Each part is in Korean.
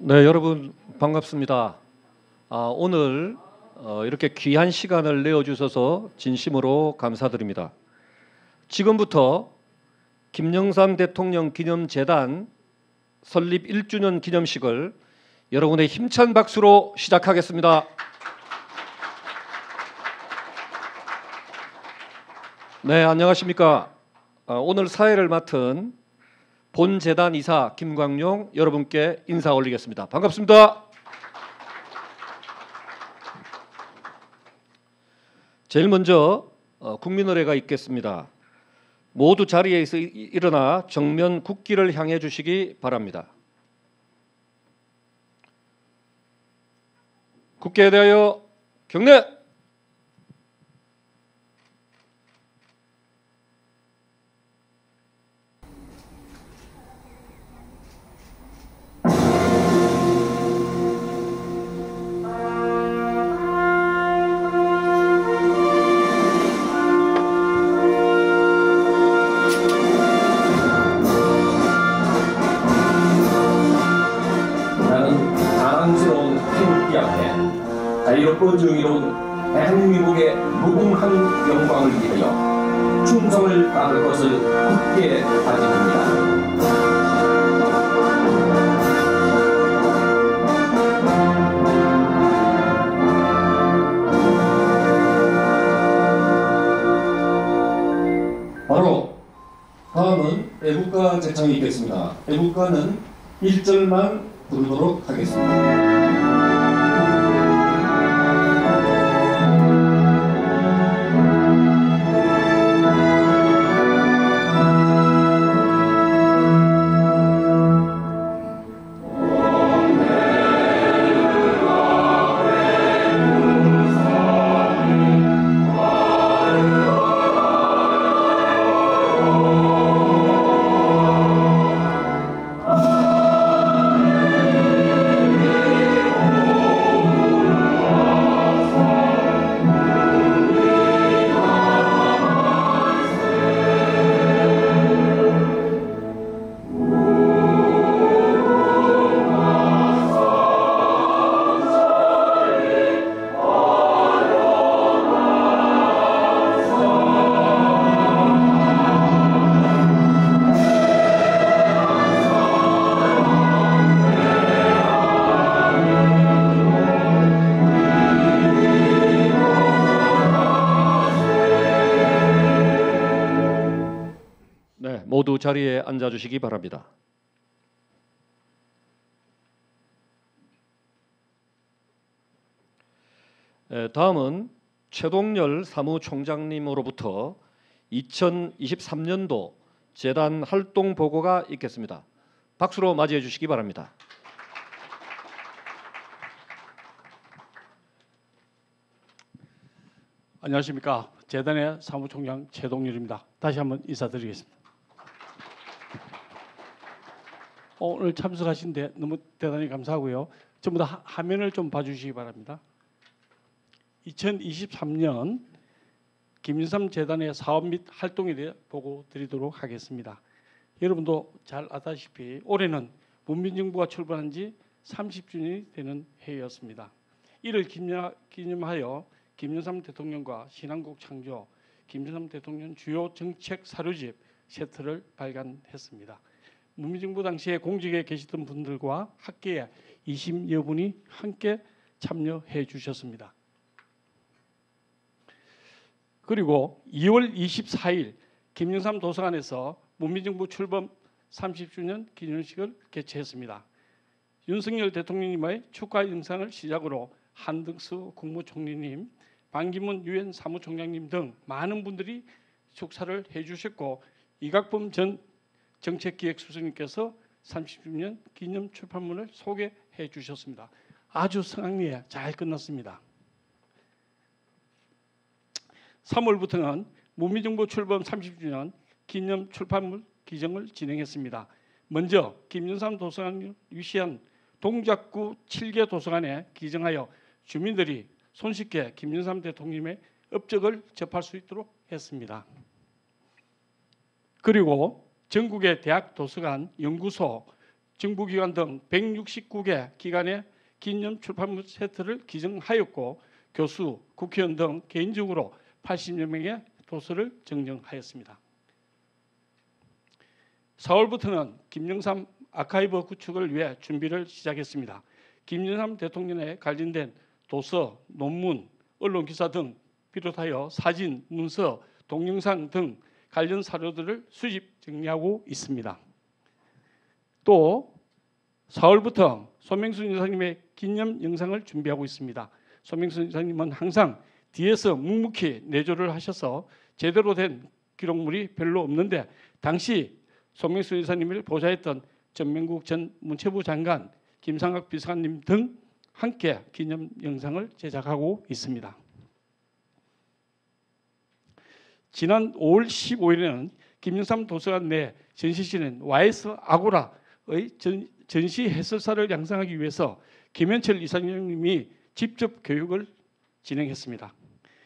네, 여러분 반갑습니다. 오늘 이렇게 귀한 시간을 내어주셔서 진심으로 감사드립니다. 지금부터 김영삼 대통령 기념재단 설립 1주년 기념식을 여러분의 힘찬 박수로 시작하겠습니다. 네, 안녕하십니까. 오늘 사회를 맡은 본재단 이사 김광용 여러분께 인사 올리겠습니다. 반갑습니다. 제일 먼저 국민의례가 있겠습니다. 모두 자리에서 일어나 정면 국기를 향해 주시기 바랍니다. 국회에 대하여 경례! 자랑스러운 태극기 앞에 자유롭고 정의로운 대한민국의 무궁한 영광을 위하여 충성을 다할 것을 굳게 다짐합니다. 바로 다음은 애국가 제창이 있겠습니다. 애국가는 1절만 부르도록 하겠습니다. 모두 자리에 앉아주시기 바랍니다. 다음은 최동열 사무총장님으로부터 2023년도 재단 활동 보고가 있겠습니다. 박수로 맞이해 주시기 바랍니다. 안녕하십니까. 재단의 사무총장 최동열입니다. 다시 한번 인사드리겠습니다. 오늘 참석하신데 너무 대단히 감사하고요. 전부 다 화면을 좀 봐주시기 바랍니다. 2023년 김영삼 재단의 사업 및 활동에 대해 보고 드리도록 하겠습니다. 여러분도 잘 아다시피 올해는 문민정부가 출범한 지 30주년이 되는 해였습니다. 이를 기념하여 김영삼 대통령과 신한국 창조, 김영삼 대통령 주요 정책 사료집 세트를 발간했습니다. 문민정부 당시에 공직에 계시던 분들과 학계의 20여 분이 함께 참여해 주셨습니다. 그리고 2월 24일 김영삼 도서관에서 문민정부 출범 30주년 기념식을 개최했습니다. 윤석열 대통령님의 축하 영상을 시작으로 한덕수 국무총리님, 반기문 유엔 사무총장님 등 많은 분들이 축사를 해주셨고 이각범 전 정책기획수석님께서 30주년 기념 출판문을 소개해 주셨습니다. 아주 성황리에 잘 끝났습니다. 3월부터는 문민정부 출범 30주년 기념 출판물 기증을 진행했습니다. 먼저 김영삼 도서관을 위시한 동작구 7개 도서관에 기증하여 주민들이 손쉽게 김영삼 대통령의 업적을 접할 수 있도록 했습니다. 그리고 전국의 대학 도서관, 연구소, 정부기관 등 169개 기관의 기념 출판물 세트를 기증하였고 교수, 국회의원 등 개인적으로 80여 명의 도서를 증정하였습니다. 4월부터는 김영삼 아카이브 구축을 위해 준비를 시작했습니다. 김영삼 대통령에 관련된 도서, 논문, 언론 기사 등 비롯하여 사진, 문서, 동영상 등 관련 사료들을 수집 정리하고 있습니다. 또 4월부터 손명순 이사님의 기념 영상을 준비하고 있습니다. 손명순 이사님은 항상 뒤에서 묵묵히 내조를 하셔서 제대로 된 기록물이 별로 없는데 당시 손명순 이사님을 보좌했던 전명국 전 문체부 장관, 김상학 비서관님 등 함께 기념 영상을 제작하고 있습니다. 지난 5월 15일에는 김영삼 도서관 내 전시실인 YS 아고라의 전시 해설사를 양성하기 위해서 김현철 이사장님이 직접 교육을 진행했습니다.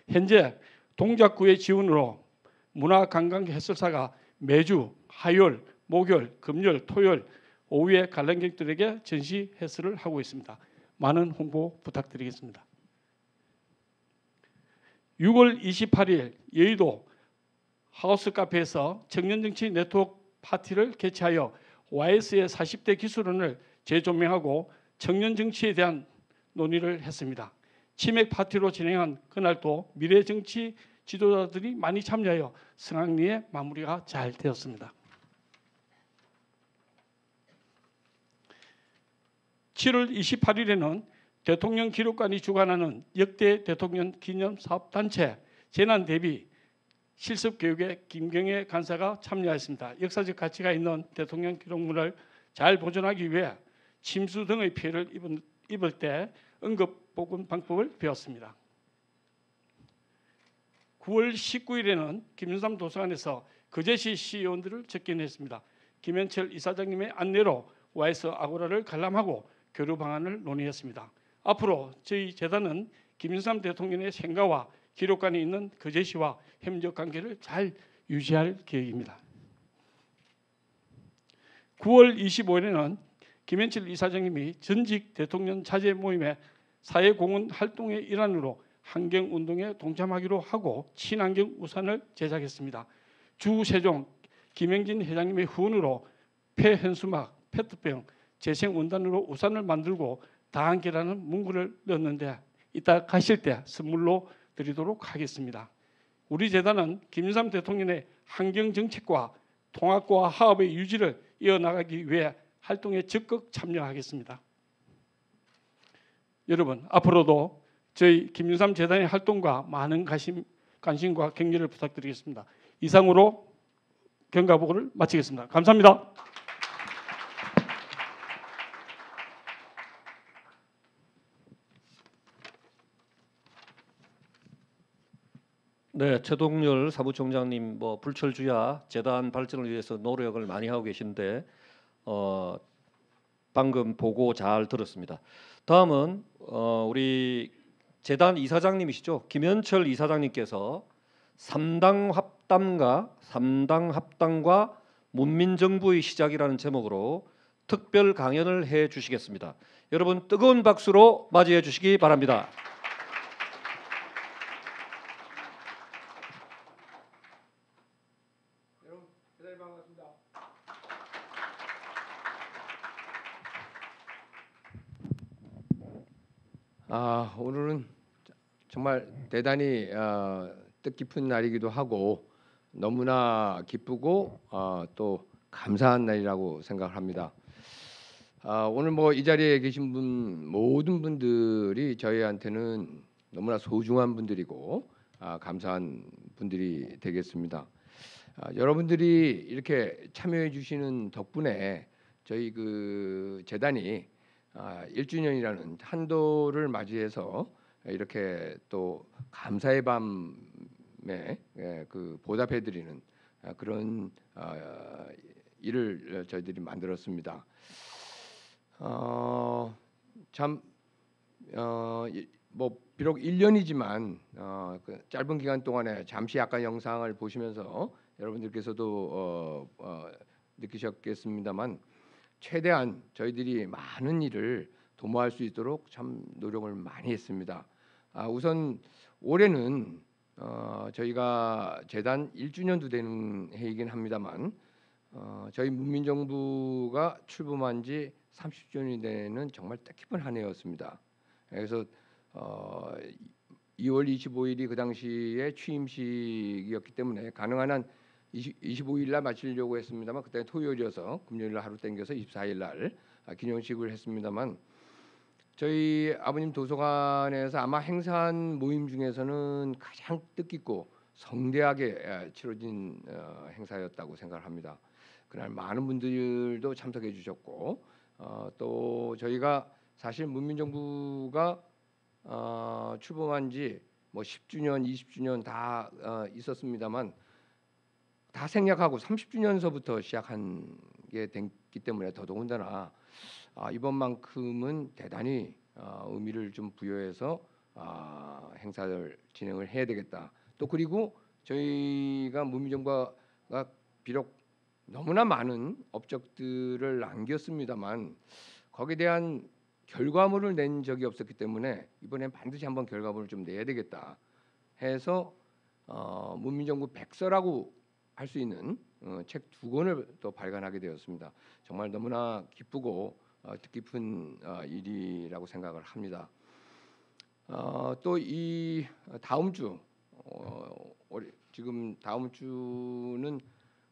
현재 동작구의 지원으로 문화관광 해설사가 매주 화요일, 목요일, 금요일, 토요일 오후에 관람객들에게 전시 해설을 하고 있습니다. 많은 홍보 부탁드리겠습니다. 6월 28일 여의도 하우스 카페에서 청년정치 네트워크 파티를 개최하여 YS의 40대 기술원을 재조명하고 청년정치에 대한 논의를 했습니다. 치맥 파티로 진행한 그날도 미래정치 지도자들이 많이 참여하여 성황리에 마무리가 잘 되었습니다. 7월 28일에는 대통령 기록관이 주관하는 역대 대통령 기념사업단체 재난대비 실습교육에 김경애 간사가 참여했습니다. 역사적 가치가 있는 대통령 기록물을 잘 보존하기 위해 침수 등의 피해를 입을 때 응급보건 방법을 배웠습니다. 9월 19일에는 김영삼 도서관에서 거제시 시의원들을 접견했습니다. 김현철 이사장님의 안내로 YS 아고라를 관람하고 교류 방안을 논의했습니다. 앞으로 저희 재단은 김영삼 대통령의 생가와 기록관이 있는 거제시와 협력 관계를 잘 유지할 계획입니다. 9월 25일에는 김현철 이사장님이 전직 대통령 자제 모임의 사회공헌 활동의 일환으로 환경운동에 동참하기로 하고 친환경 우산을 제작했습니다. 주세종 김영진 회장님의 후원으로 폐현수막, 페트병, 재생원단으로 우산을 만들고 다 함께라는 문구를 넣었는데 이따 가실 때 선물로 드리도록 하겠습니다. 우리 재단은 김영삼 대통령의 환경정책과 통합과 화합의 유지를 이어나가기 위해 활동에 적극 참여하겠습니다. 여러분 앞으로도 저희 김영삼 재단의 활동과 많은 관심과 격려를 부탁드리겠습니다. 이상으로 경과보고를 마치겠습니다. 감사합니다. 네, 최동열 사무총장님 불철주야 재단 발전을 위해서 노력을 많이 하고 계신데 방금 보고 잘 들었습니다. 다음은 우리 재단 이사장님이시죠. 김현철 이사장님께서 3당 합당과 문민정부의 시작이라는 제목으로 특별 강연을 해 주시겠습니다. 여러분 뜨거운 박수로 맞이해 주시기 바랍니다. 오늘은 정말 대단히 뜻깊은 날이기도 하고 너무나 기쁘고 또 감사한 날이라고 생각합니다. 오늘 이 자리에 계신 모든 분들이 저희한테는 너무나 소중한 분들이고 감사한 분들이 되겠습니다. 여러분들이 이렇게 참여해 주시는 덕분에 저희 그 재단이 1주년이라는 한도를 맞이해서 이렇게 또 감사의 밤에 그 보답해드리는 그런 일을 저희들이 만들었습니다. 비록 1년이지만 그 짧은 기간 동안에 잠시 약간 영상을 보시면서 여러분들께서도 느끼셨겠습니다만 최대한 저희들이 많은 일을 도모할 수 있도록 참 노력을 많이 했습니다. 우선 올해는 저희가 재단 1주년도 되는 해이긴 합니다만 저희 문민정부가 출범한 지 30주년이 되는 정말 뜻깊은 한 해였습니다. 그래서 2월 25일이 그 당시에 취임식이었기 때문에 가능한 한 25일 날 마치려고 했습니다만 그때 토요일이어서 금요일 날 하루 땡겨서 24일 날 기념식을 했습니다만 저희 아버님 도서관에서 아마 행사한 모임 중에서는 가장 뜻깊고 성대하게 치러진 행사였다고 생각합니다. 그날 많은 분들도 참석해 주셨고 또 저희가 사실 문민정부가 출범한 지 뭐 10주년, 20주년 다 있었습니다만 다 생략하고 30주년서부터 시작한 게 됐기 때문에 더더군다나 이번만큼은 대단히 의미를 좀 부여해서 행사를 진행을 해야 되겠다. 또 그리고 저희가 문민정부가 비록 너무나 많은 업적들을 남겼습니다만 거기에 대한 결과물을 낸 적이 없었기 때문에 이번엔 반드시 한번 결과물을 좀 내야 되겠다 해서 문민정부 백서라고 할 수 있는 책 2권을 또 발간하게 되었습니다. 정말 너무나 기쁘고 뜻깊은 일이라고 생각을 합니다. 또 이 다음 주 지금 다음 주는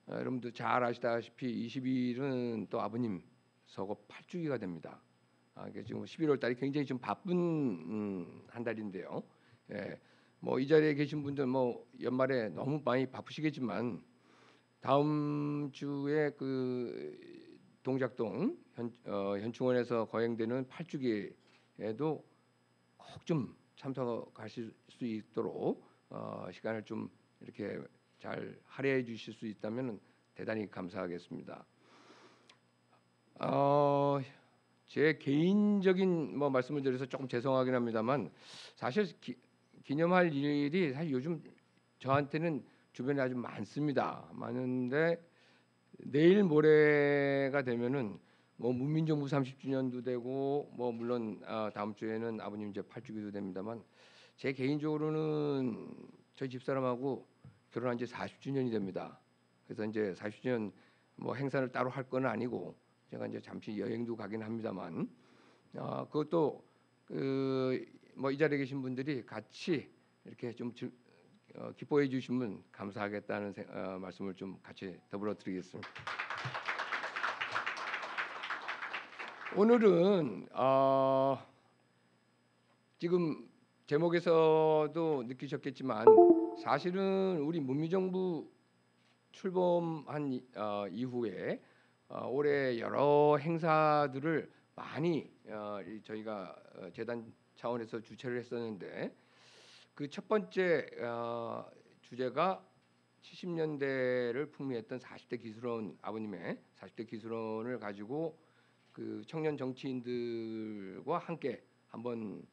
여러분들 잘 아시다시피 20일은 또 아버님 서거 8주기가 됩니다. 지금 11월 달이 굉장히 좀 바쁜 한 달인데요. 예, 뭐 이 자리에 계신 분들 뭐 연말에 너무 많이 바쁘시겠지만 다음 주에 그 동작동 현충원에서 거행되는 8주기에도 꼭 좀 참석하실 수 있도록 시간을 좀 이렇게 잘 할애해 주실 수 있다면 대단히 감사하겠습니다. 제 개인적인 뭐 말씀을 드려서 조금 죄송하긴 합니다만 사실 기념할 일이 사실 요즘 저한테는 주변에 아주 많습니다. 많은데 내일 모레가 되면은 뭐 문민정부 30주년도 되고 뭐 물론 다음 주에는 아버님 이제 8주기도 됩니다만 제 개인적으로는 저희 집사람하고 결혼한 지 40주년이 됩니다. 그래서 이제 40주년 뭐 행사를 따로 할 건 아니고 제가 이제 잠시 여행도 가긴 합니다만 그것도 뭐 이 자리에 계신 분들이 같이 이렇게 좀 기뻐해 주시면 감사하겠다는 말씀을 좀 같이 더불어 드리겠습니다. 오늘은 지금 제목에서도 느끼셨겠지만 사실은 우리 문민정부 출범한 이후에 올해 여러 행사들을 많이 저희가 재단 차원에서 주최를 했었는데 그 첫 번째 주제가 70년대를 풍미했던 40대 기술원 아버님의 40대 기술원을 가지고 그 청년 정치인들과 함께 한번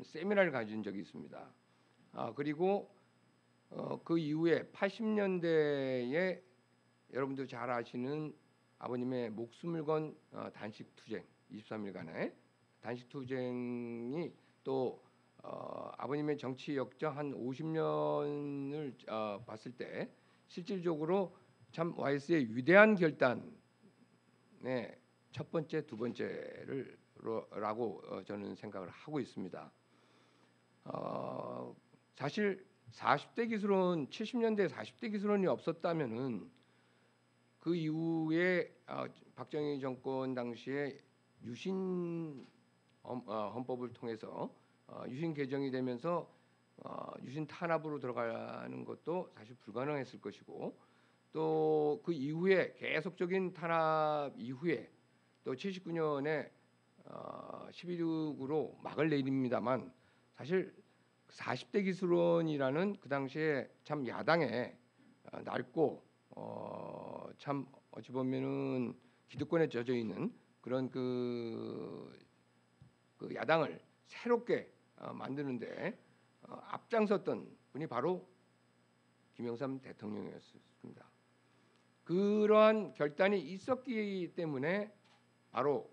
세미나를 가진 적이 있습니다. 그리고 그 이후에 80년대에 여러분들 잘 아시는 아버님의 목숨을 건 단식 투쟁 23일간의 단식 투쟁이 또 아버님의 정치 역정 한 50년을 봤을 때 실질적으로 참 YS의 위대한 결단의 첫 번째, 두 번째라고 저는 생각을 하고 있습니다. 사실 40대 기술원 70년대 40대 기술원이 없었다면은 그 이후에 박정희 정권 당시에 유신 헌법을 통해서 유신 개정이 되면서 유신 탄압으로 들어가는 것도 사실 불가능했을 것이고 또 그 이후에 계속적인 탄압 이후에 또 79년에 12.6으로 막을 내립니다만 사실 40대 기술원이라는 그 당시에 참 야당의 낡고 참 어찌 보면은 기득권에 젖어 있는 그런 그 야당을 새롭게 만드는데 앞장섰던 분이 바로 김영삼 대통령이었습니다. 그러한 결단이 있었기 때문에 바로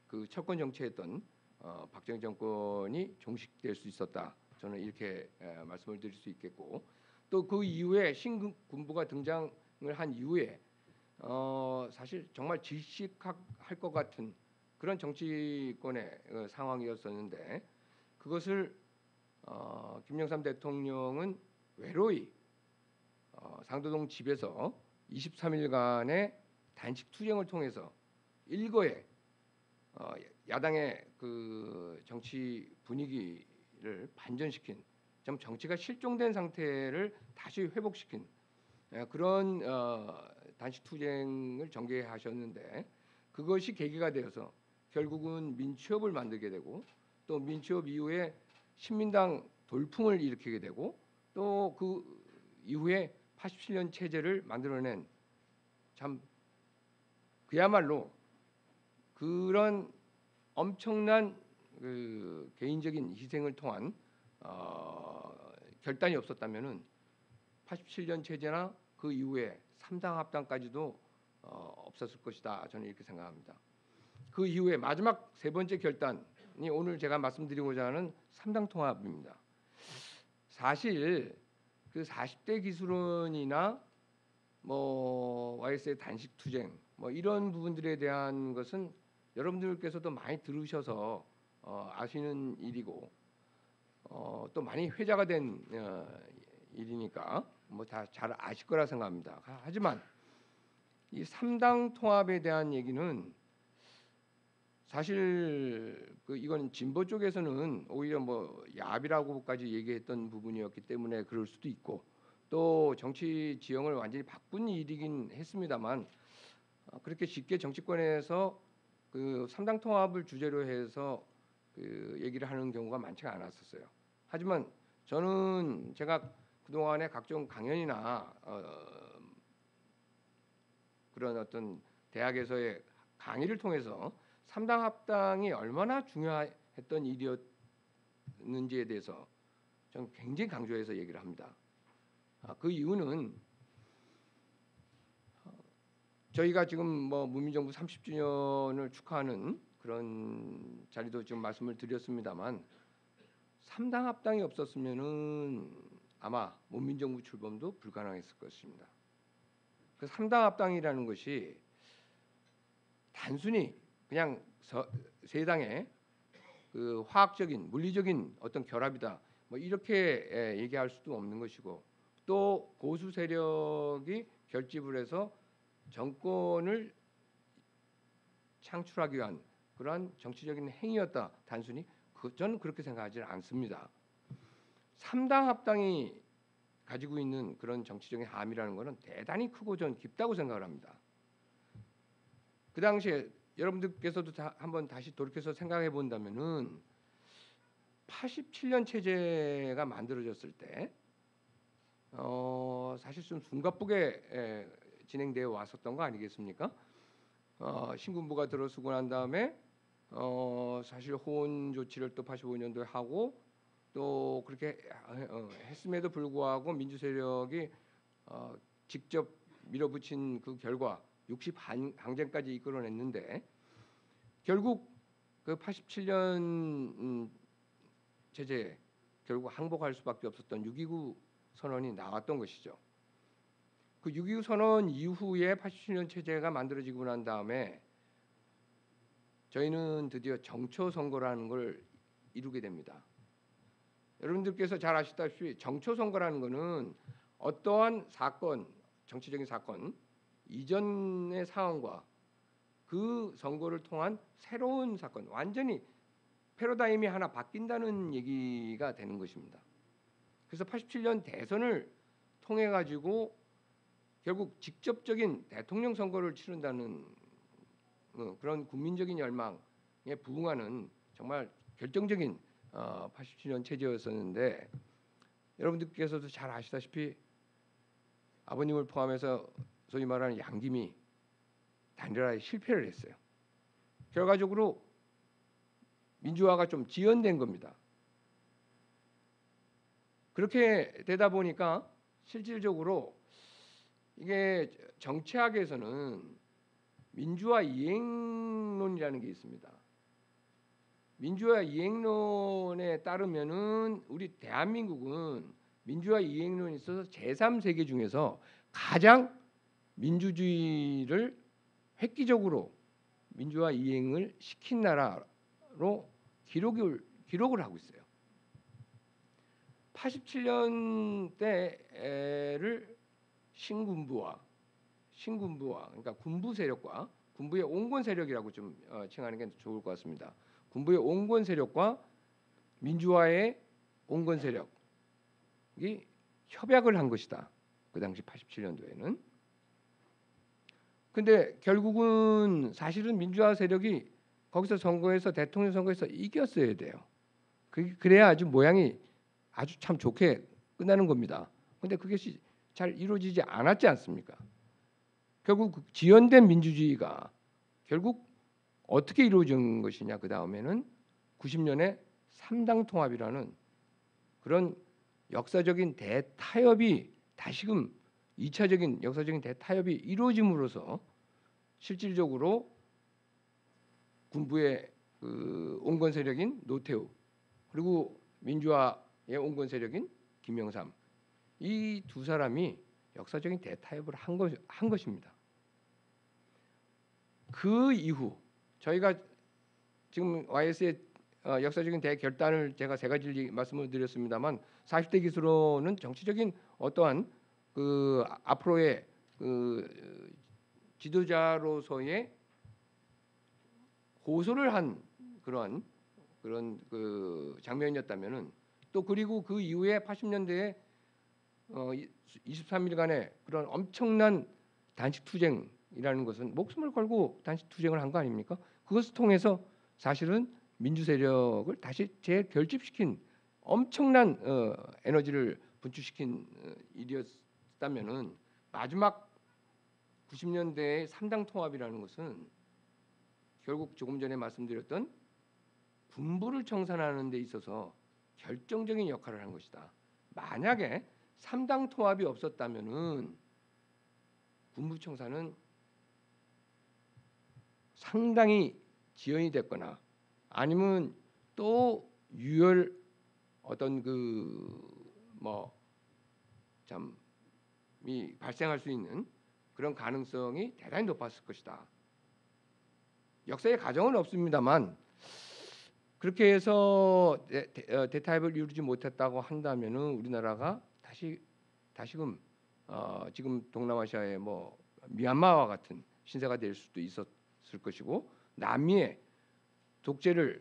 그 철권 정치했던 박정희 정권이 종식될 수 있었다. 저는 이렇게 말씀을 드릴 수 있겠고, 또 그 이후에 신군부가 등장을 한 이후에 사실 정말 질식할 것 같은 그런 정치권의 상황이었었는데, 그것을 김영삼 대통령은 외로이 상도동 집에서 23일간의 단식 투쟁을 통해서 일거에 야당의 그 정치 분위기를 반전시킨, 좀 정치가 실종된 상태를 다시 회복시킨 그런 단식 투쟁을 전개하셨는데, 그것이 계기가 되어서 결국은 민취업을 만들게 되고, 또 민취업 이후에 신민당 돌풍을 일으키게 되고, 또 그 이후에 87년 체제를 만들어낸, 참 그야말로 그런 엄청난 그 개인적인 희생을 통한 결단이 없었다면은 87년 체제나 그 이후에 3당 합당까지도 없었을 것이다. 저는 이렇게 생각합니다. 그 이후에 마지막 세 번째 결단이 오늘 제가 말씀드리고자 하는 3당 통합입니다. 사실 그 40대 기술원이나 뭐 YS의 단식 투쟁 뭐 이런 부분들에 대한 것은 여러분들께서도 많이 들으셔서 아시는 일이고, 또 많이 회자가 된 일이니까 뭐 다 잘 아실 거라 생각합니다. 하지만 이 3당 통합에 대한 얘기는 사실 이건 진보 쪽에서는 오히려 뭐 야합이라고까지 얘기했던 부분이었기 때문에 그럴 수도 있고, 또 정치 지형을 완전히 바꾼 일이긴 했습니다만, 그렇게 쉽게 정치권에서 그 3당 통합을 주제로 해서 그 얘기를 하는 경우가 많지가 않았었어요. 하지만 저는 제가 그동안에 각종 강연이나 그런 어떤 대학에서의 강의를 통해서 3당 합당이 얼마나 중요했던 일이었는지에 대해서 저는 굉장히 강조해서 얘기를 합니다. 그 이유는 저희가 지금 뭐 문민정부 30주년을 축하하는 그런 자리도 지금 말씀을 드렸습니다만, 3당 합당이 없었으면은 아마 문민정부 출범도 불가능했을 것입니다. 그 3당 합당이라는 것이 단순히 그냥 세 당의 그 화학적인 물리적인 어떤 결합이다 뭐 이렇게 얘기할 수도 없는 것이고, 또 보수 세력이 결집을 해서 정권을 창출하기 위한 그러한 정치적인 행위였다, 단순히 저는 그렇게 생각하지 않습니다. 3당 합당이 가지고 있는 그런 정치적인 함이라는 것은 대단히 크고 전 깊다고 생각을 합니다. 그 당시에 여러분들께서도 한번 다시 돌이켜서 생각해 본다면은 87년 체제가 만들어졌을 때 사실 좀 숨가쁘게 진행되어 왔었던 거 아니겠습니까? 신군부가 들어서고 난 다음에 사실 호원 조치를 또 85년도에 하고, 또 그렇게 했음에도 불구하고 민주 세력이 직접 밀어붙인 그 결과 60 항쟁까지 이끌어냈는데, 결국 그 87년 체제에 결국 항복할 수밖에 없었던 6.29 선언이 나왔던 것이죠. 그 6.29 선언 이후에 87년 체제가 만들어지고 난 다음에 저희는 드디어 정초 선거라는 걸 이루게 됩니다. 여러분들께서 잘 아시다시피 정초 선거라는 것은 어떠한 사건, 정치적인 사건 이전의 상황과 그 선거를 통한 새로운 사건, 완전히 패러다임이 하나 바뀐다는 얘기가 되는 것입니다. 그래서 87년 대선을 통해 가지고 결국 직접적인 대통령 선거를 치른다는 그런 국민적인 열망에 부응하는 정말 결정적인 87년 체제였었는데, 여러분들께서도 잘 아시다시피 아버님을 포함해서 소위 말하는 양김이 단일화에 실패를 했어요. 결과적으로 민주화가 좀 지연된 겁니다. 그렇게 되다 보니까 실질적으로 이게 정치학에서는 민주화 이행론이라는 게 있습니다. 민주화 이행론에 따르면은 우리 대한민국은 민주화 이행론에 있어서 제3세계 중에서 가장 민주주의를 획기적으로 민주화 이행을 시킨 나라로 기록을 하고 있어요. 87년대를 신군부와 그러니까 군부 세력과 군부의 온건 세력이라고 좀 칭하는 게 좋을 것 같습니다. 군부의 온건 세력과 민주화의 온건 세력이 협약을 한 것이다. 그 당시 87년도에는. 근데 결국은 사실은 민주화 세력이 거기서 선거에서 대통령 선거에서 이겼어야 돼요. 그래야 아주 모양이 아주 참 좋게 끝나는 겁니다. 근데 그것이 잘 이루어지지 않았지 않습니까? 결국 지연된 민주주의가 결국 어떻게 이루어진 것이냐, 그 다음에는 90년에 3당 통합이라는 그런 역사적인 대타협이 다시금 2차적인 역사적인 대타협이 이루어짐으로써 실질적으로 군부의 그 온건 세력인 노태우 그리고 민주화의 온건 세력인 김영삼, 이 두 사람이 역사적인 대타협을 한 것입니다. 그 이후 저희가 지금 YS의 역사적인 대결단을 제가 세 가지 말씀을 드렸습니다만 40대 기수로는 정치적인 어떠한 그 앞으로의 그 지도자로서의 고소를 한 그런 그 장면이었다면은, 또 그리고 그 이후에 80년대에 23일간의 그런 엄청난 단식 투쟁이라는 것은 목숨을 걸고 단식 투쟁을 한 거 아닙니까? 그것을 통해서 사실은 민주 세력을 다시 재결집시킨 엄청난 에너지를 분출시킨 일이었다면은, 마지막 90년대의 3당 통합이라는 것은 결국 조금 전에 말씀드렸던 군부를 청산하는 데 있어서 결정적인 역할을 한 것이다. 만약에 3당 통합이 없었다면은 군부 청산은 상당히 지연이 됐거나 아니면 또 유혈 어떤 잠이 발생할 수 있는 그런 가능성이 대단히 높았을 것이다. 역사의 가정은 없습니다만 그렇게 해서 대타협을 이루지 못했다고 한다면은 우리나라가 다시금 지금 동남아시아의 뭐 미얀마와 같은 신세가 될 수도 있었을 것이고, 남미의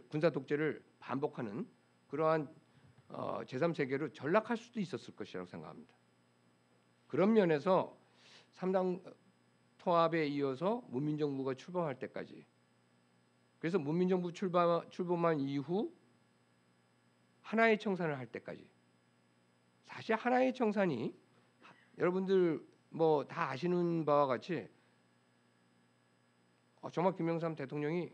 군사 독재를 반복하는 그러한 제3세계로 전락할 수도 있었을 것이라고 생각합니다. 그런 면에서 3당 통합에 이어서 문민정부가 출범할 때까지, 그래서 문민정부 출범한 이후 하나의 청산을 할 때까지, 사실 하나의 청산이 여러분들 뭐 다 아시는 바와 같이 정말 김영삼 대통령이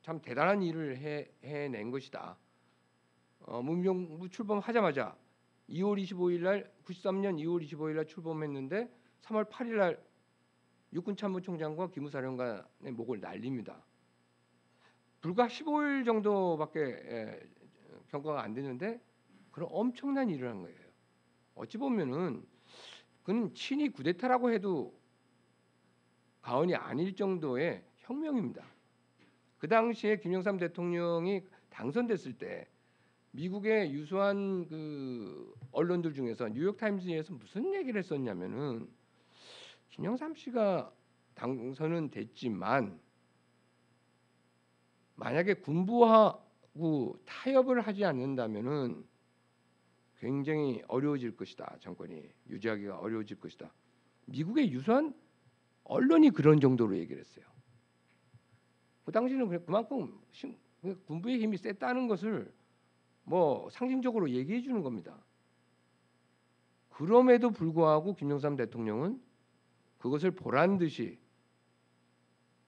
참 대단한 일을 해낸 것이다. 문민정부 출범하자마자 2월 25일 날 93년 2월 25일 날 출범했는데 3월 8일 날 육군참모총장과 기무사령관의 목을 날립니다. 불과 15일 정도밖에 경과가 안 됐는데 그런 엄청난 일을 한 거예요. 어찌 보면은 그는 친위 쿠데타라고 해도 과언이 아닐 정도의 혁명입니다. 그 당시에 김영삼 대통령이 당선됐을 때 미국의 유수한 그 언론들 중에서 뉴욕타임즈에서 무슨 얘기를 했었냐면은, 김영삼 씨가 당선은 됐지만 만약에 군부하고 타협을 하지 않는다면은 굉장히 어려워질 것이다. 정권이 유지하기가 어려워질 것이다. 미국의 유수한 언론이 그런 정도로 얘기를 했어요. 그 당시는 그만큼 군부의 힘이 셌다는 것을 뭐 상징적으로 얘기해 주는 겁니다. 그럼에도 불구하고 김영삼 대통령은 그것을 보란 듯이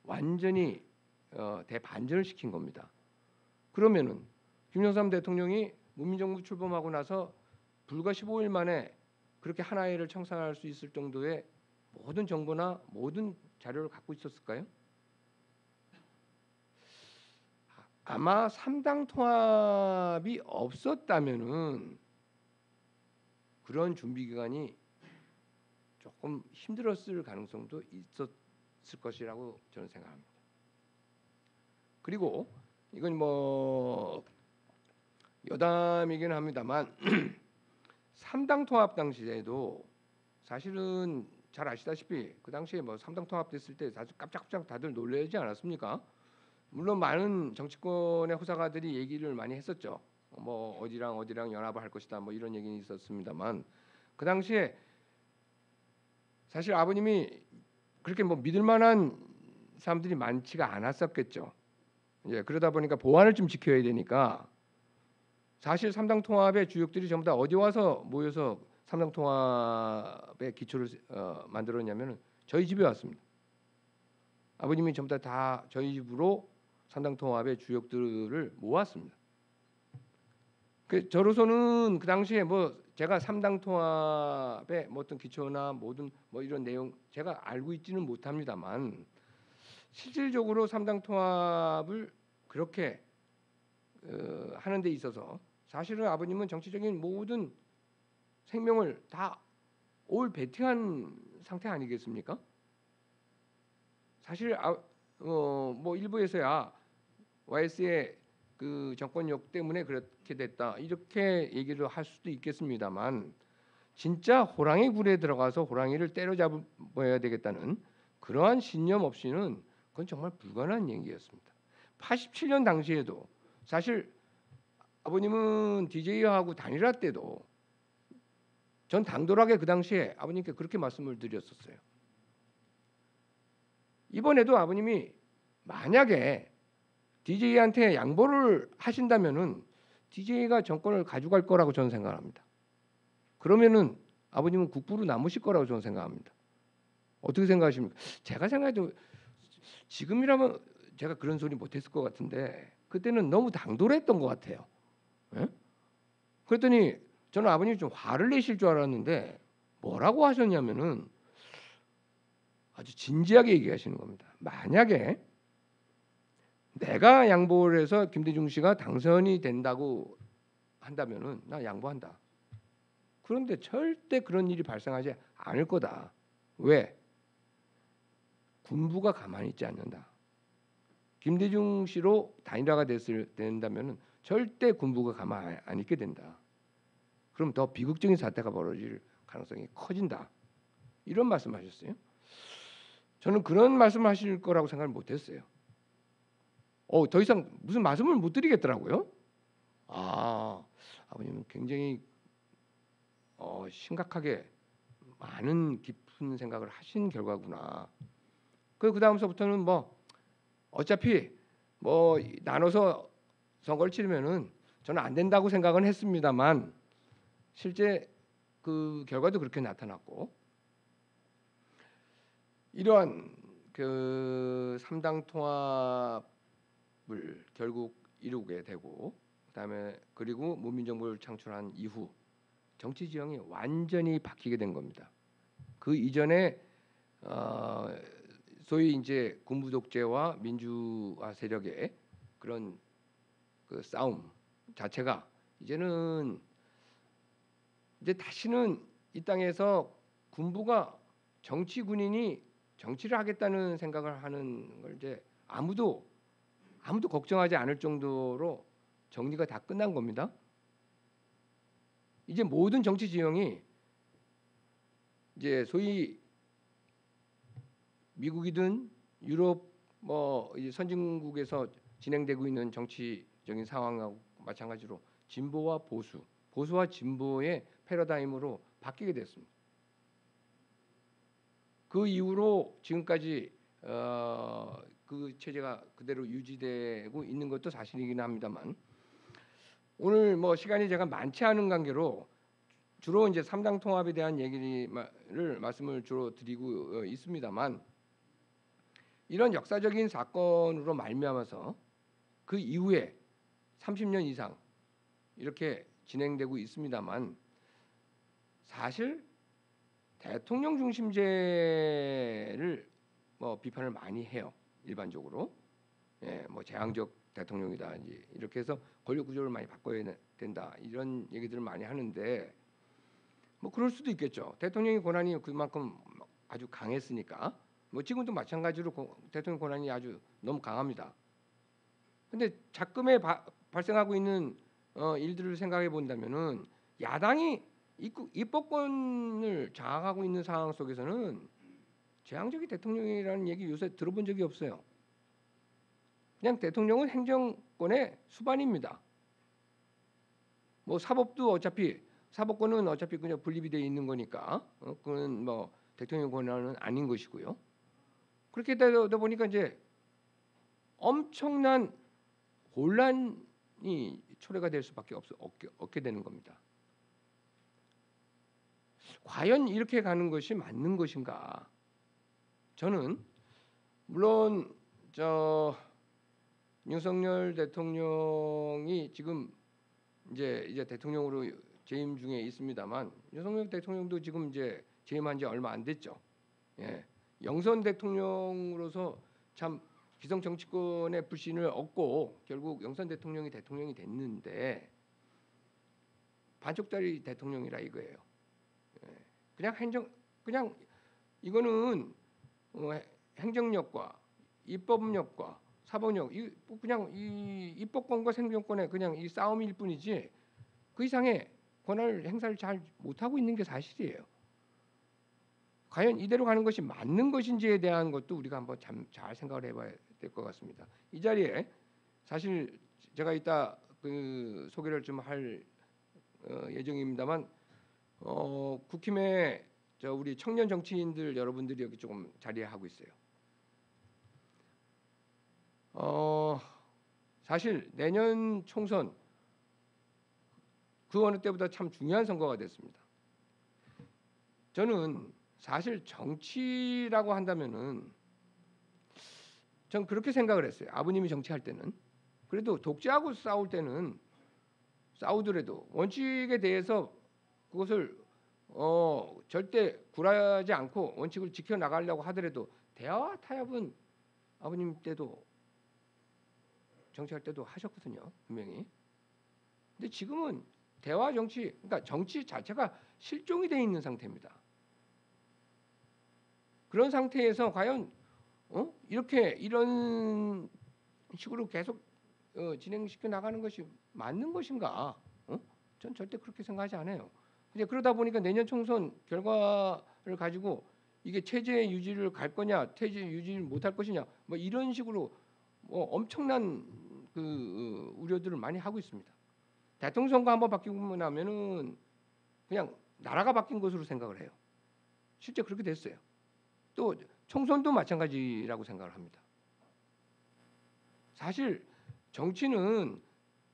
완전히 대반전을 시킨 겁니다. 그러면은 김영삼 대통령이 문민정부 출범하고 나서 불과 15일 만에 그렇게 하나의를 청산할 수 있을 정도의 모든 정보나 모든 자료를 갖고 있었을까요? 아마 3당 통합이 없었다면은 그런 준비 기간이 조금 힘들었을 가능성도 있었을 것이라고 저는 생각합니다. 그리고 이건 뭐 여담이긴 합니다만 3당 통합 당시에도 사실은 잘 아시다시피 그 당시에 뭐 3당 통합 됐을 때 사실 깜짝깜짝 다들 놀라지 않았습니까? 물론 많은 정치권의 호사가들이 얘기를 많이 했었죠. 뭐 어디랑 연합을 할 것이다 뭐 이런 얘기는 있었습니다만 그 당시에 사실 아버님이 그렇게 뭐 믿을 만한 사람들이 많지가 않았었겠죠. 예, 그러다 보니까 보안을 좀 지켜야 되니까 사실 3당 통합의 주역들이 전부 다 어디 와서 모여서 3당 통합의 기초를 만들었냐면은 저희 집에 왔습니다. 아버님이 전부 다 저희 집으로 3당 통합의 주역들을 모았습니다. 저로서는 그 당시에 뭐 제가 3당 통합의 뭐 어떤 기초나 모든 뭐 이런 내용 제가 알고 있지는 못합니다만 실질적으로 3당 통합을 그렇게 하는 데 있어서 사실은 아버님은 정치적인 모든 생명을 다 올 베팅한 상태 아니겠습니까? 사실 뭐 일부에서야 YS의 그 정권력 때문에 그렇게 됐다 이렇게 얘기를 할 수도 있겠습니다만 진짜 호랑이 굴에 들어가서 호랑이를 때려잡아야 되겠다는 그러한 신념 없이는 그건 정말 불가능한 얘기였습니다. 87년 당시에도 사실 아버님은 DJ하고 단일화 때도 전 당돌하게 그 당시에 아버님께 그렇게 말씀을 드렸었어요. 이번에도 아버님이 만약에 DJ한테 양보를 하신다면은 DJ가 정권을 가져갈 거라고 저는 생각합니다. 그러면은 아버님은 국부로 남으실 거라고 저는 생각합니다. 어떻게 생각하십니까? 제가 생각해도 지금이라면 제가 그런 소리 못했을 것 같은데 그때는 너무 당돌했던 것 같아요. 예? 그랬더니 저는 아버님이 좀 화를 내실 줄 알았는데 뭐라고 하셨냐면은 아주 진지하게 얘기하시는 겁니다. 만약에 내가 양보를 해서 김대중 씨가 당선이 된다고 한다면은 나 양보한다. 그런데 절대 그런 일이 발생하지 않을 거다. 왜? 군부가 가만히 있지 않는다. 김대중 씨로 단일화가 된다면은 절대 군부가 가만히 안 있게 된다. 그럼 더 비극적인 사태가 벌어질 가능성이 커진다. 이런 말씀하셨어요. 저는 그런 말씀하실 거라고 생각을 못했어요. 더 이상 무슨 말씀을 못 드리겠더라고요. 아버님은 굉장히 심각하게 많은 깊은 생각을 하신 결과구나. 그 다음서부터는 뭐 어차피 뭐 나눠서 선거를 치르면은 저는 안 된다고 생각은 했습니다만 실제 그 결과도 그렇게 나타났고 이러한 그 3당 통합을 결국 이루게 되고 그다음에 그리고 문민정부를 창출한 이후 정치 지형이 완전히 바뀌게 된 겁니다. 그 이전에 소위 이제 군부 독재와 민주화 세력의 그런 그 싸움 자체가 이제는 이제 다시는 이 땅에서 군부가 정치 군인이 정치를 하겠다는 생각을 하는 걸 이제 아무도 걱정하지 않을 정도로 정리가 다 끝난 겁니다. 이제 모든 정치 지형이 이제 소위 미국이든 유럽 뭐 이제 선진국에서 진행되고 있는 정치적인 상황하고 마찬가지로 진보와 보수와 진보의 패러다임으로 바뀌게 됐습니다. 그 이후로 지금까지 그 체제가 그대로 유지되고 있는 것도 사실이긴 합니다만 오늘 뭐 시간이 제가 많지 않은 관계로 주로 이제 3당 통합에 대한 얘기를 말씀을 주로 드리고 있습니다만 이런 역사적인 사건으로 말미암아서 그 이후에 30년 이상 이렇게 진행되고 있습니다만 사실 대통령 중심제를 뭐 비판을 많이 해요. 일반적으로. 예, 뭐 재앙적 대통령이다 이제 이렇게 해서 권력 구조를 많이 바꿔야 된다 이런 얘기들을 많이 하는데 뭐 그럴 수도 있겠죠. 대통령의 권한이 그만큼 아주 강했으니까 뭐 지금도 마찬가지로 대통령 권한이 아주 너무 강합니다. 근데 자금에 발생하고 있는 일들을 생각해 본다면은 야당이 입법권을 장악하고 있는 상황 속에서는 재앙적인 대통령이라는 얘기 요새 들어본 적이 없어요. 그냥 대통령은 행정권의 수반입니다. 뭐 사법권은 어차피 그냥 분립이 되어 있는 거니까 그건 뭐 대통령 권한은 아닌 것이고요. 그렇게 되다 보니까 이제 엄청난 혼란이 초래가 될 수밖에 없게 되는 겁니다. 과연 이렇게 가는 것이 맞는 것인가? 저는 물론 윤석열 대통령이 지금 이제 대통령으로 재임 중에 있습니다만 윤석열 대통령도 지금 이제 재임한 지 얼마 안 됐죠. 예. 영선 대통령으로서 참 기성 정치권의 불신을 얻고 결국 영선 대통령이 됐는데 반쪽짜리 대통령이라 이거예요. 예. 그냥 이거는 행정력과 입법력과 사법력 그냥 이 입법권과 행정권의 그냥 이 싸움일 뿐이지 그 이상의 권한을 행사를 잘 못하고 있는 게 사실이에요. 과연 이대로 가는 것이 맞는 것인지에 대한 것도 우리가 한번 잘 생각을 해봐야 될 것 같습니다. 이 자리에 사실 제가 이따 그 소개를 좀 할 예정입니다만 국힘의 우리 청년 정치인들 여러분들이 여기 조금 자리하고 있어요. 사실 내년 총선 그 어느 때보다 참 중요한 선거가 됐습니다. 저는 사실 정치라고 한다면은 전 그렇게 생각을 했어요. 아버님이 정치할 때는 그래도 독재하고 싸우더라도 원칙에 대해서 그것을 절대 굴하지 않고 원칙을 지켜 나가려고 하더라도 대화와 타협은 아버님 때도 정치할 때도 하셨거든요, 분명히. 근데 지금은 대화 정치, 그러니까 정치 자체가 실종이 돼 있는 상태입니다. 그런 상태에서 과연 이런 식으로 계속 진행시켜 나가는 것이 맞는 것인가? 전 절대 그렇게 생각하지 않아요. 근데 그러다 보니까 내년 총선 결과를 가지고 이게 체제 유지를 갈 거냐, 체제 유지를 못할 것이냐, 뭐 이런 식으로 엄청난 그 우려들을 많이 하고 있습니다. 대통령 선거 한번 바뀌고 나면은 그냥 나라가 바뀐 것으로 생각을 해요. 실제 그렇게 됐어요. 또 총선도 마찬가지라고 생각을 합니다. 사실 정치는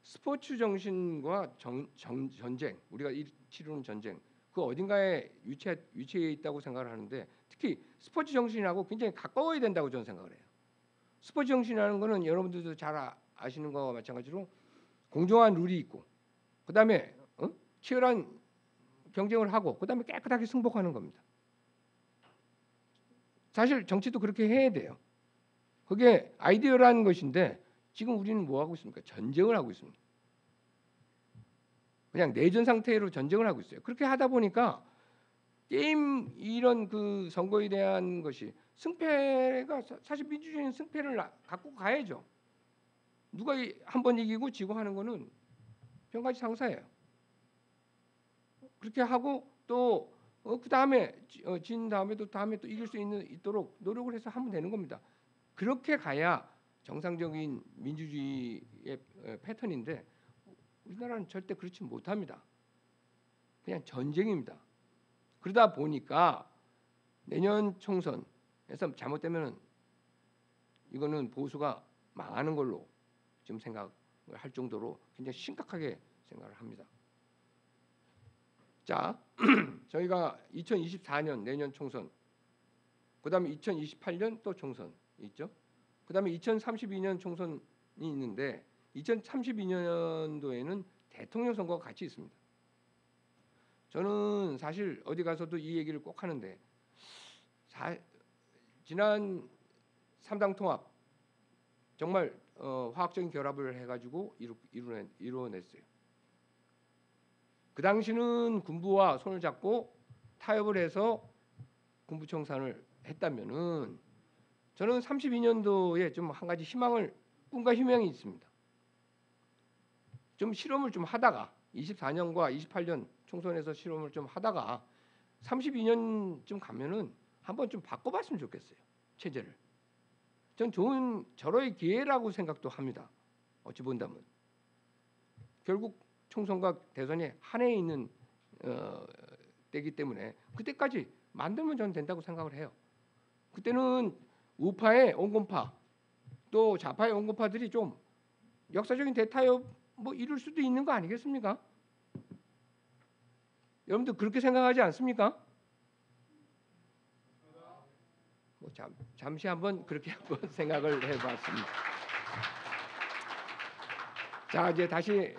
스포츠 정신과 전쟁, 우리가 치르는 전쟁, 그 어딘가에 위치해 있다고 생각을 하는데 특히 스포츠 정신하고 굉장히 가까워야 된다고 저는 생각을 해요. 스포츠 정신이라는 거는 여러분들도 잘 아시는 거와 마찬가지로 공정한 룰이 있고 그다음에 치열한 경쟁을 하고 그다음에 깨끗하게 승복하는 겁니다. 사실 정치도 그렇게 해야 돼요. 그게 아이디어라는 것인데 지금 우리는 뭐 하고 있습니까? 전쟁을 하고 있습니다. 그냥 내전 상태로 전쟁을 하고 있어요. 그렇게 하다 보니까 게임 이런 그 선거에 대한 것이 승패가 사실 민주주의는 승패를 갖고 가야죠. 누가 한 번 이기고 지고 하는 거는 병가지 상사예요. 그렇게 하고 또 그 다음에 진 다음에도 다음에 또 이길 수 있도록 노력을 해서 하면 되는 겁니다. 그렇게 가야 정상적인 민주주의의 패턴인데 우리나라는 절대 그렇지 못합니다. 그냥 전쟁입니다. 그러다 보니까 내년 총선에서 잘못되면 이거는 보수가 망하는 걸로 지금 생각을 할 정도로 굉장히 심각하게 생각을 합니다. 자, 저희가 2024년 내년 총선, 그다음에 2028년 또 총선이 있죠. 그다음에 2032년 총선이 있는데 2032년도에는 대통령 선거가 같이 있습니다. 저는 사실 어디 가서도 이 얘기를 꼭 하는데 지난 3당 통합 정말 화학적인 결합을 해가지고 이루어냈어요. 그 당시는 군부와 손을 잡고 타협을 해서 군부 청산을 했다면은 저는 32년도에 좀 한 가지 꿈과 희망이 있습니다. 좀 실험을 좀 하다가 24년과 28년 총선에서 실험을 좀 하다가 32년쯤 가면은 한번 좀 바꿔봤으면 좋겠어요. 체제를. 전 좋은 절호의 기회라고 생각도 합니다. 어찌 본다면 결국 총선과 대선이 한 해에 있는 때기 때문에 그때까지 만들면 저는 된다고 생각을 해요. 그때는 우파의 온건파 또 좌파의 온건파들이 좀 역사적인 대타협 뭐 이룰 수도 있는 거 아니겠습니까? 여러분들 그렇게 생각하지 않습니까? 뭐 잠시 한번 그렇게 한번 생각을 해봤습니다. 자 이제 다시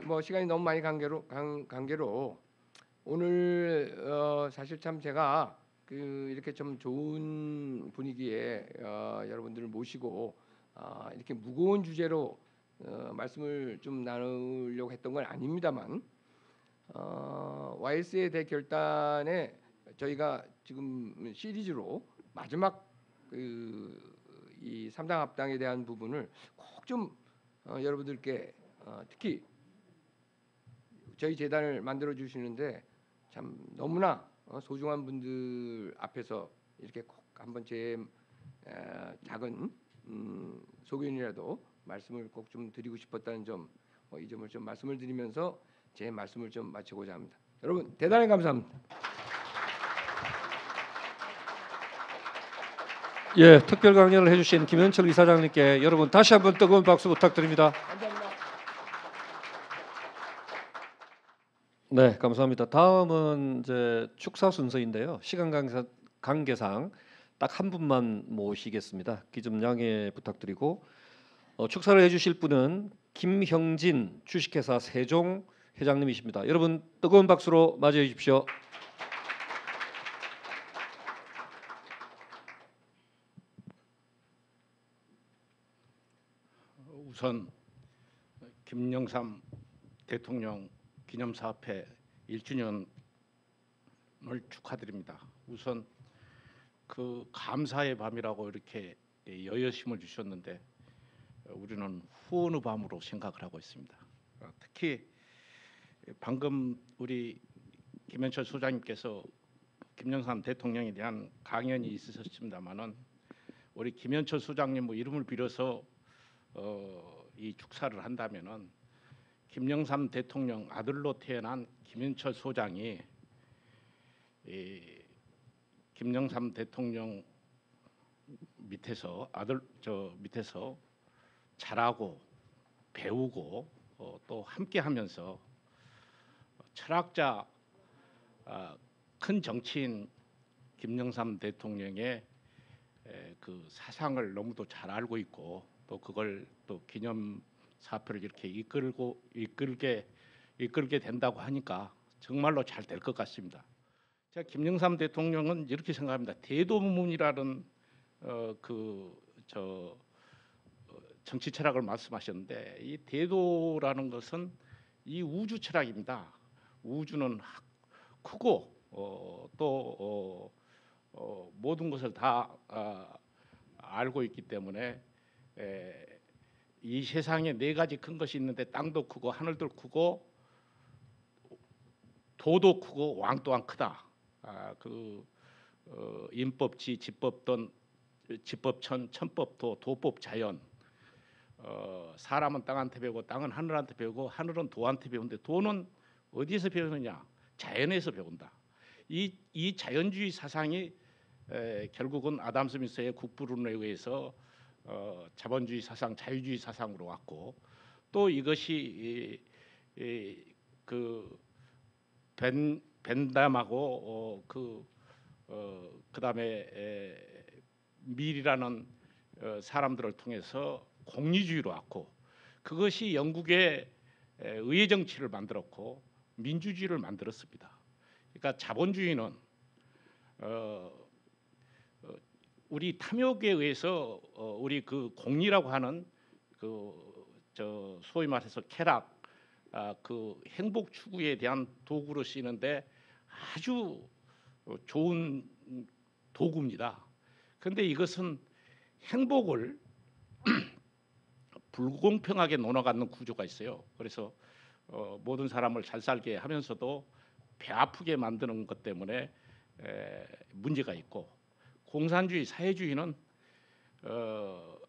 뭐 시간이 너무 많이 관계로 오늘 사실 참 제가 이렇게 좀 좋은 분위기에 여러분들을 모시고 이렇게 무거운 주제로 말씀을 좀 나누려고 했던 건 아닙니다만 YS의 대결단에 저희가 지금 시리즈로 마지막 이 3당 합당에 대한 부분을 꼭 좀 여러분들께 특히 저희 재단을 만들어 주시는데 참 너무나 소중한 분들 앞에서 이렇게 꼭 한번 제 작은 소견이라도 말씀을 꼭 좀 드리고 싶었다는 점, 이 점을 좀 말씀을 드리면서 제 말씀을 좀 마치고자 합니다. 여러분 대단히 감사합니다. 예, 특별 강연을 해주신 김현철 이사장님께 여러분 다시 한번 뜨거운 박수 부탁드립니다. 감사합니다. 네, 감사합니다. 다음은 이제 축사 순서인데요. 시간 관계상 딱 한 분만 모시겠습니다. 기 좀 양해 부탁드리고 축사를 해주실 분은 김형진 주식회사 세종 회장님이십니다. 여러분 뜨거운 박수로 맞이해 주십시오. 우선 김영삼 대통령 기념사업회 1주년을 축하드립니다. 우선 그 감사의 밤이라고 이렇게 여여심을 주셨는데 우리는 후원의 밤으로 생각을 하고 있습니다. 특히 방금 우리 김현철 소장님께서 김영삼 대통령에 대한 강연이 있으셨습니다만은 우리 김현철 소장님 뭐 이름을 빌어서 이 축사를 한다면은 김영삼 대통령 아들로 태어난 김현철 소장이 김영삼 대통령 밑에서 밑에서 자라고 배우고 또 함께하면서 철학자 큰 정치인 김영삼 대통령의 그 사상을 너무도 잘 알고 있고 또 그걸 또 기념 사표를 이렇게 이끌게 된다고 하니까 정말로 잘 될 것 같습니다. 제가 김영삼 대통령은 이렇게 생각합니다. 대도문이라는 정치 철학을 말씀하셨는데 이 대도라는 것은 이 우주 철학입니다. 우주는 크고 또 모든 것을 다 알고 있기 때문에 이 세상에 네 가지 큰 것이 있는데 땅도 크고 하늘도 크고 도도 크고 왕 또한 크다. 인법지, 지법천, 천법도, 도법 자연. 사람은 땅한테 배우고 땅은 하늘한테 배우고 하늘은 도한테 배우는데 도는 어디에서 배우느냐? 자연에서 배운다. 이 자연주의 사상이 결국은 아담 스미스의 국부론에 의해서 자본주의 사상, 자유주의 사상으로 왔고 또 이것이 벤담하고 그다음에 밀이라는 사람들을 통해서 공리주의로 왔고 그것이 영국의 의회 정치를 만들었고 민주주의를 만들었습니다. 그러니까 자본주의는 우리 탐욕에 의해서 우리 그 공리라고 하는 소위 말해서 쾌락, 그 행복 추구에 대한 도구로 쓰이는데 아주 좋은 도구입니다. 그런데 이것은 행복을 불공평하게 논어갖는 구조가 있어요. 그래서 모든 사람을 잘 살게 하면서도 배 아프게 만드는 것 때문에 문제가 있고, 공산주의, 사회주의는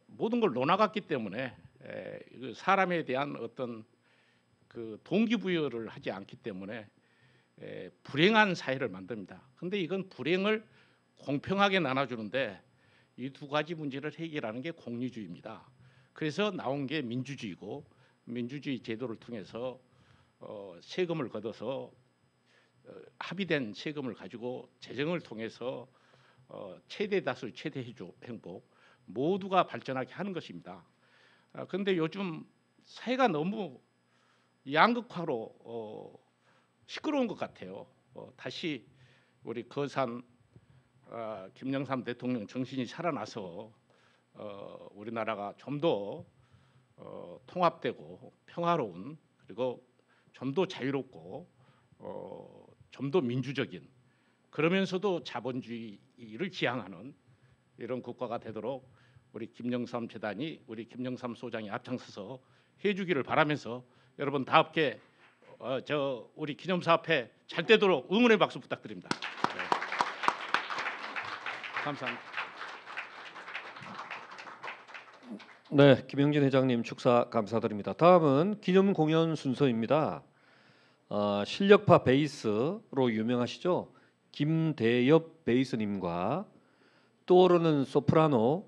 모든 걸 논아갔기 때문에 그 사람에 대한 어떤 그 동기부여를 하지 않기 때문에 불행한 사회를 만듭니다. 그런데 이건 불행을 공평하게 나눠주는데 이 두 가지 문제를 해결하는 게 공리주의입니다. 그래서 나온 게 민주주의고, 민주주의 제도를 통해서 세금을 걷어서 합의된 세금을 가지고 재정을 통해서 최대 다수 최대 행복 모두가 발전하게 하는 것입니다. 그런데 요즘 사회가 너무 양극화로 시끄러운 것 같아요. 다시 우리 거산 김영삼 대통령 정신이 살아나서 우리나라가 좀 더 통합되고 평화로운, 그리고 좀 더 자유롭고 좀 더 민주적인, 그러면서도 자본주의를 지향하는 이런 국가가 되도록 우리 김영삼 재단이, 우리 김영삼 소장이 앞장서서 해주기를 바라면서 여러분 다 함께 우리 기념사업회 잘 되도록 응원의 박수 부탁드립니다. 네. 감사합니다. 네, 김영진 회장님 축사 감사드립니다. 다음은 기념 공연 순서입니다. 실력파 베이스로 유명하시죠? 김대엽 베이스님과 떠오르는 소프라노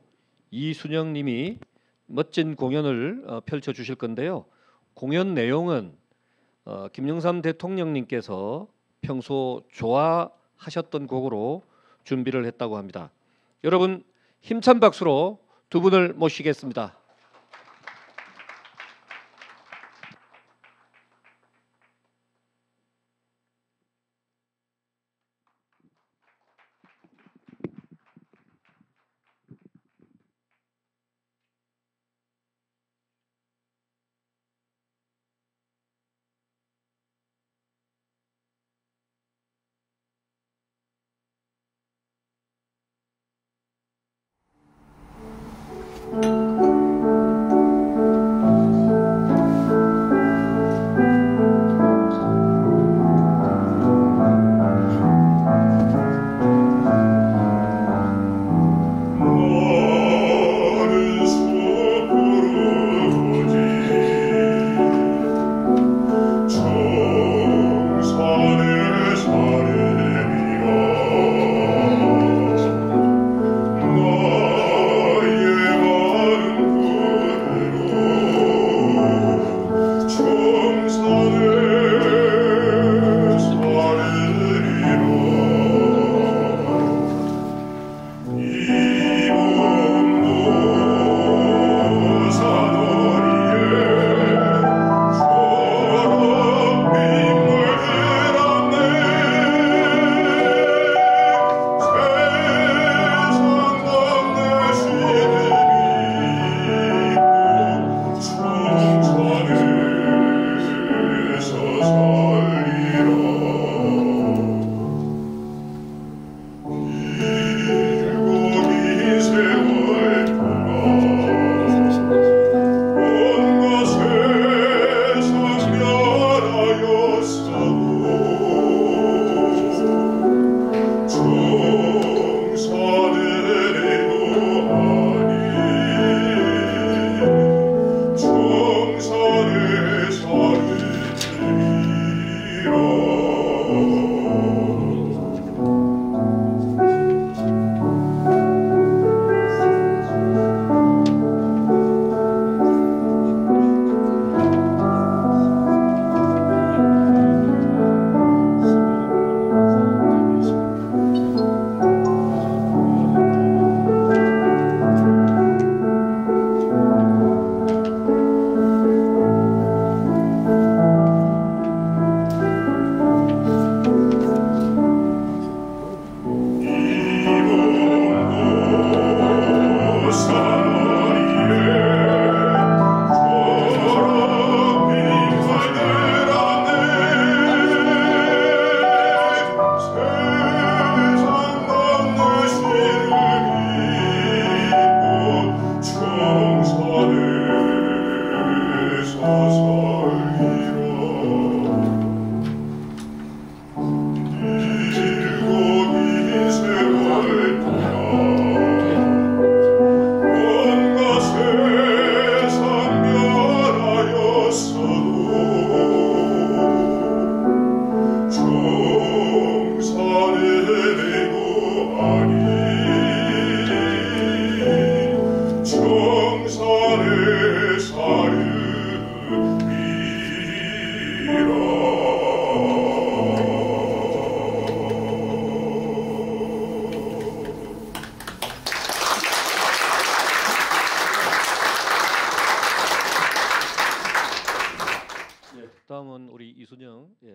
이순영님이 멋진 공연을 펼쳐주실 건데요. 공연 내용은 김영삼 대통령님께서 평소 좋아하셨던 곡으로 준비를 했다고 합니다. 여러분 힘찬 박수로 두 분을 모시겠습니다.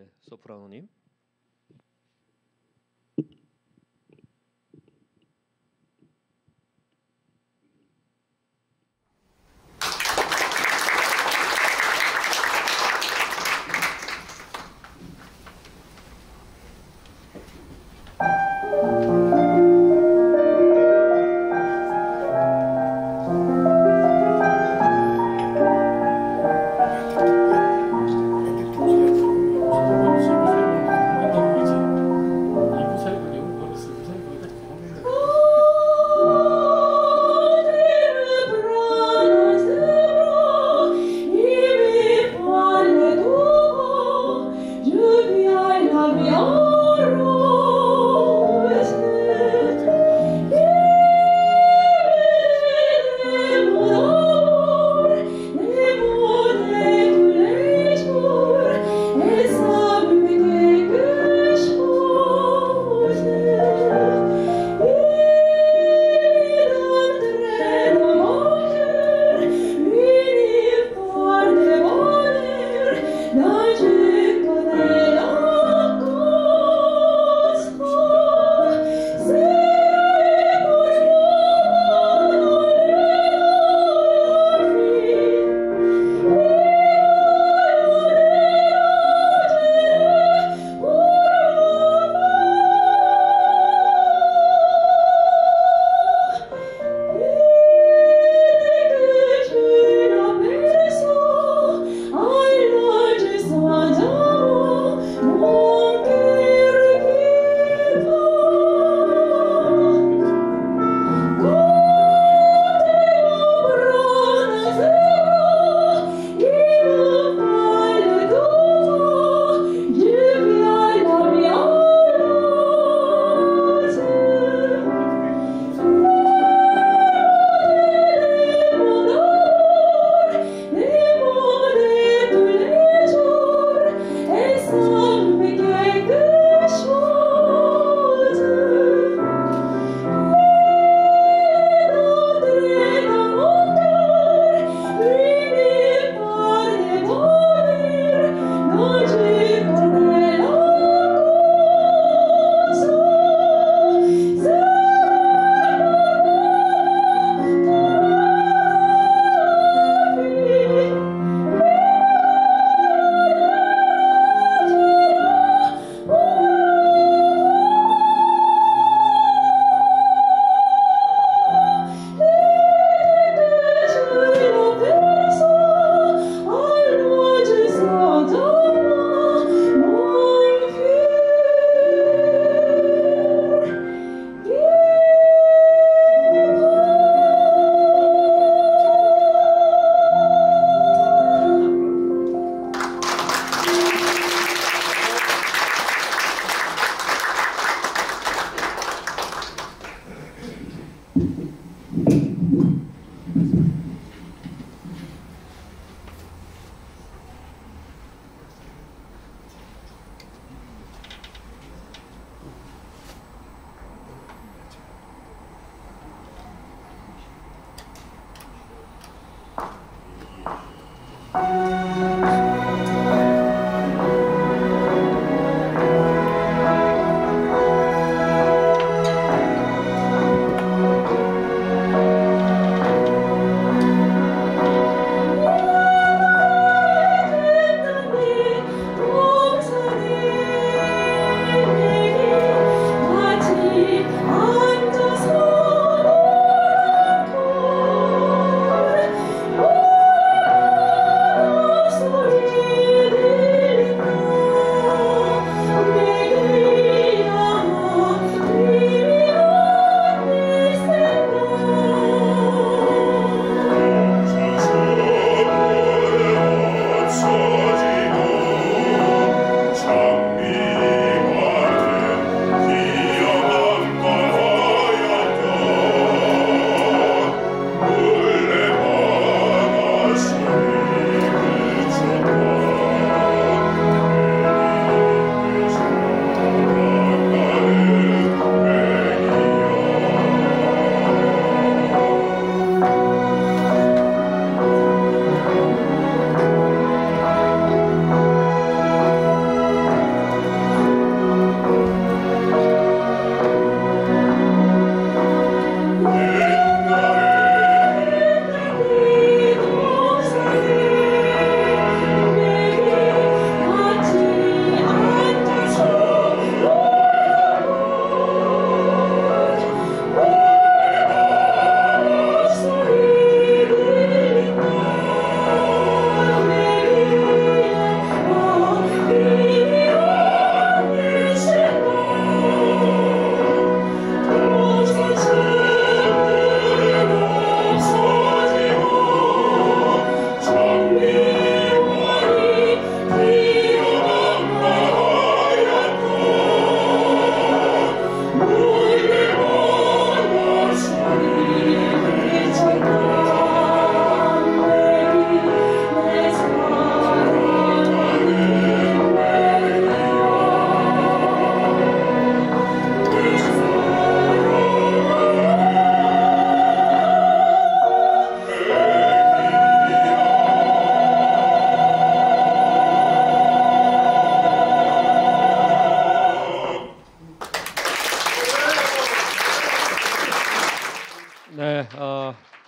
네, 소프라노님.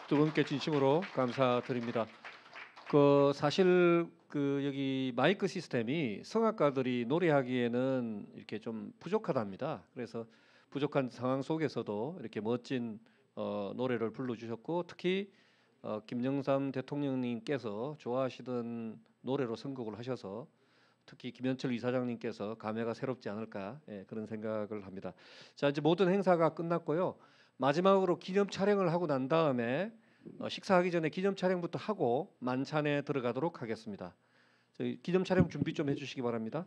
두 분께 진심으로 감사드립니다. 그 사실 그 여기 마이크 시스템이 성악가들이 노래하기에는 이렇게 좀 부족하답니다. 그래서 부족한 상황 속에서도 이렇게 멋진 노래를 불러주셨고 특히 김영삼 대통령님께서 좋아하시던 노래로 선곡을 하셔서 특히 김현철 이사장님께서 감회가 새롭지 않을까 그런 생각을 합니다. 자 이제 모든 행사가 끝났고요. 마지막으로 기념 촬영을 하고 난 다음에 식사하기 전에 기념 촬영부터 하고 만찬에 들어가도록 하겠습니다. 저희 기념 촬영 준비 좀 해주시기 바랍니다.